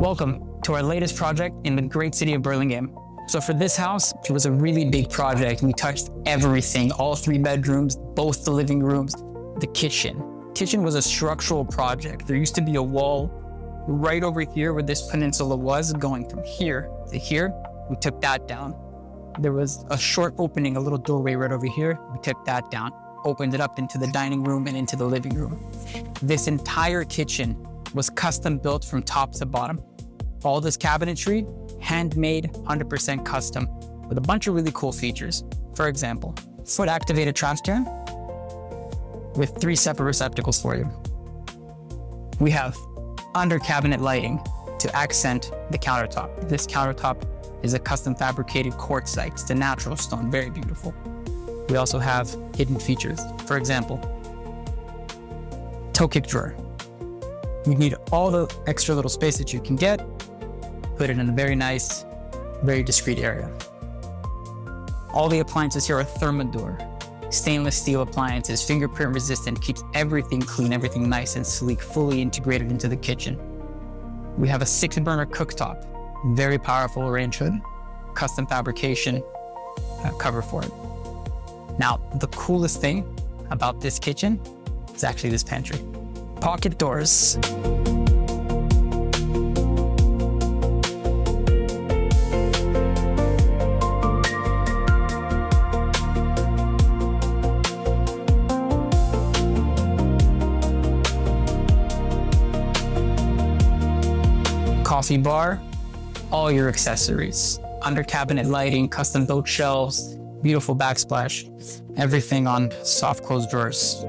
Welcome to our latest project in the great city of Burlingame. So for this house, it was a really big project. We touched everything, all 3 bedrooms, both the living rooms, the kitchen. Kitchen was a structural project. There used to be a wall right over here where this peninsula was, going from here to here. We took that down. There was a short opening, a little doorway right over here. We took that down, opened it up into the dining room and into the living room. This entire kitchen was custom built from top to bottom. All this cabinetry, handmade, 100% custom, with a bunch of really cool features. For example, foot activated trash can with 3 separate receptacles for you. We have under cabinet lighting to accent the countertop. This countertop is a custom fabricated quartzite. It's a natural stone, very beautiful. We also have hidden features. For example, toe kick drawer. You need all the extra little space that you can get, put it in a very nice, very discreet area. All the appliances here are Thermador, stainless steel appliances, fingerprint resistant, keeps everything clean, everything nice and sleek, fully integrated into the kitchen. We have a 6-burner cooktop, very powerful range hood, custom fabrication cover for it. Now, the coolest thing about this kitchen is actually this pantry. Pocket doors. Coffee bar, all your accessories. Under cabinet lighting, custom built shelves, beautiful backsplash, everything on soft close drawers.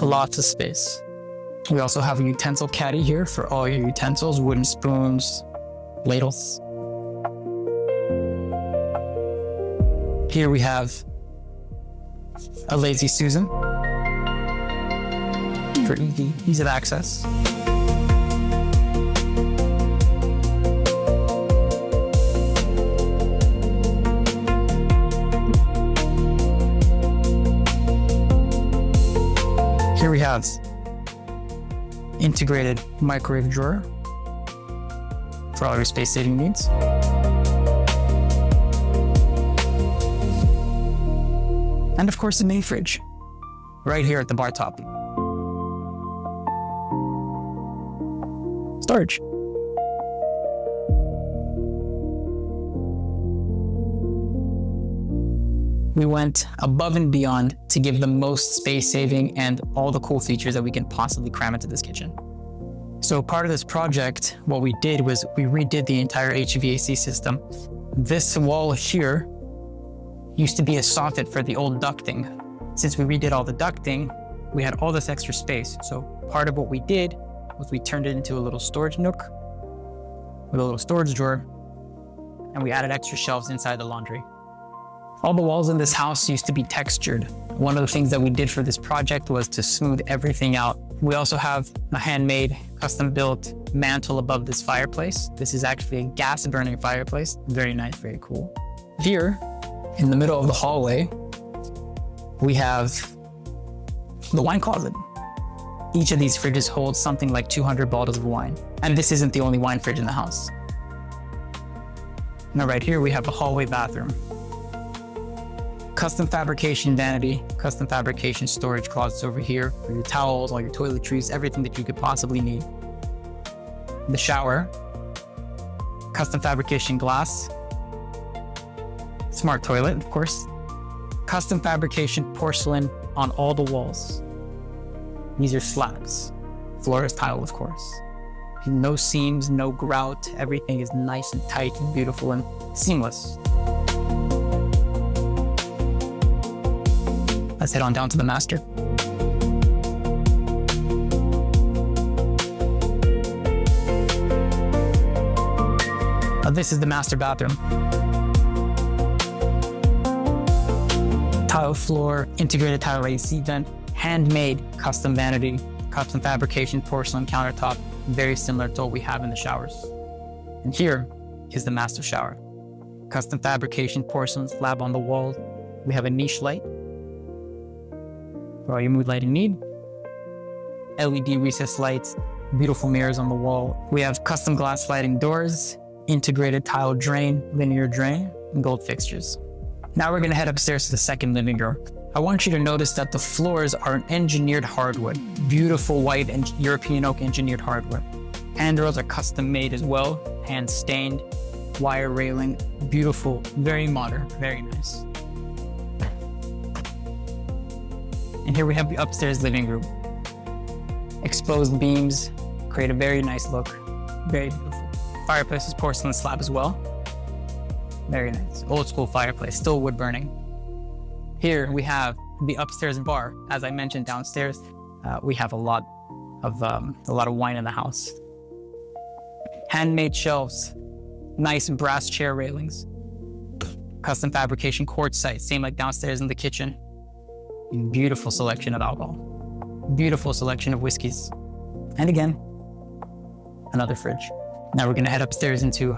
Lots of space. We also have a utensil caddy here for all your utensils, wooden spoons, ladles. Here we have a Lazy Susan for ease of access. Here we have integrated microwave drawer for all your space saving needs. And of course, a mini fridge right here at the bar top. Storage. We went above and beyond to give the most space saving and all the cool features that we can possibly cram into this kitchen. So part of this project, what we did was we redid the entire HVAC system. This wall here used to be a soffit for the old ducting. Since we redid all the ducting, we had all this extra space. So part of what we did was we turned it into a little storage nook with a little storage drawer, and we added extra shelves inside the laundry. All the walls in this house used to be textured. One of the things that we did for this project was to smooth everything out. We also have a handmade, custom-built mantle above this fireplace. This is actually a gas-burning fireplace. Very nice, very cool. Here, in the middle of the hallway, we have the wine closet. Each of these fridges holds something like 200 bottles of wine. And this isn't the only wine fridge in the house. Now right here, we have a hallway bathroom. Custom fabrication vanity, custom fabrication storage closets over here for your towels, all your toiletries, everything that you could possibly need. The shower, custom fabrication glass, smart toilet, of course, custom fabrication porcelain on all the walls. These are slabs, floor is tile, of course. No seams, no grout, everything is nice and tight and beautiful and seamless. Let's head on down to the master. This is the master bathroom. Tile floor, integrated tile AC vent, handmade custom vanity, custom fabrication porcelain countertop, very similar to what we have in the showers. And here is the master shower. Custom fabrication porcelain slab on the wall. We have a niche light for all your mood lighting need. LED recessed lights, beautiful mirrors on the wall. We have custom glass sliding doors, integrated tile drain, linear drain, and gold fixtures. Now we're gonna head upstairs to the second living room. I want you to notice that the floors are an engineered hardwood, beautiful white and European oak engineered hardwood. Handrails are custom made as well, hand stained, wire railing, beautiful, very modern, very nice. And here we have the upstairs living room. Exposed beams create a very nice look, very beautiful. Fireplace is porcelain slab as well. Very nice, old school fireplace, still wood burning. Here we have the upstairs bar. As I mentioned, downstairs, we have a lot of wine in the house. Handmade shelves, nice brass chair railings, custom fabrication quartzite, same like downstairs in the kitchen. Beautiful selection of alcohol, beautiful selection of whiskeys. And again, another fridge. Now we're gonna head upstairs into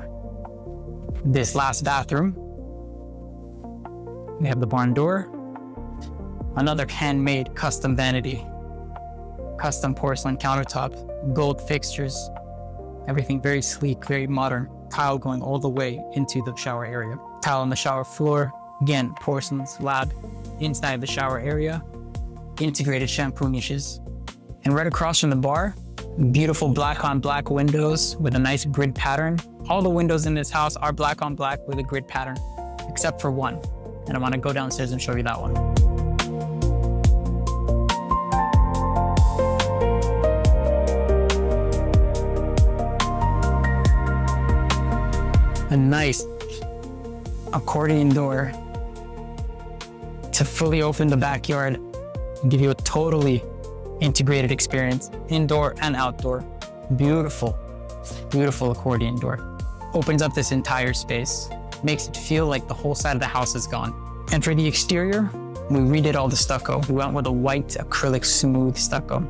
this last bathroom. We have the barn door, another handmade custom vanity, custom porcelain countertop, gold fixtures, everything very sleek, very modern. Tile going all the way into the shower area. Tile on the shower floor, again, porcelain slab inside the shower area, integrated shampoo niches. And right across from the bar, beautiful black on black windows with a nice grid pattern. All the windows in this house are black on black with a grid pattern, except for one. And I want to go downstairs and show you that one. A nice accordion door to fully open the backyard and give you a totally integrated experience, indoor and outdoor. Beautiful, beautiful accordion door. Opens up this entire space, makes it feel like the whole side of the house is gone. And for the exterior, we redid all the stucco. We went with a white acrylic smooth stucco.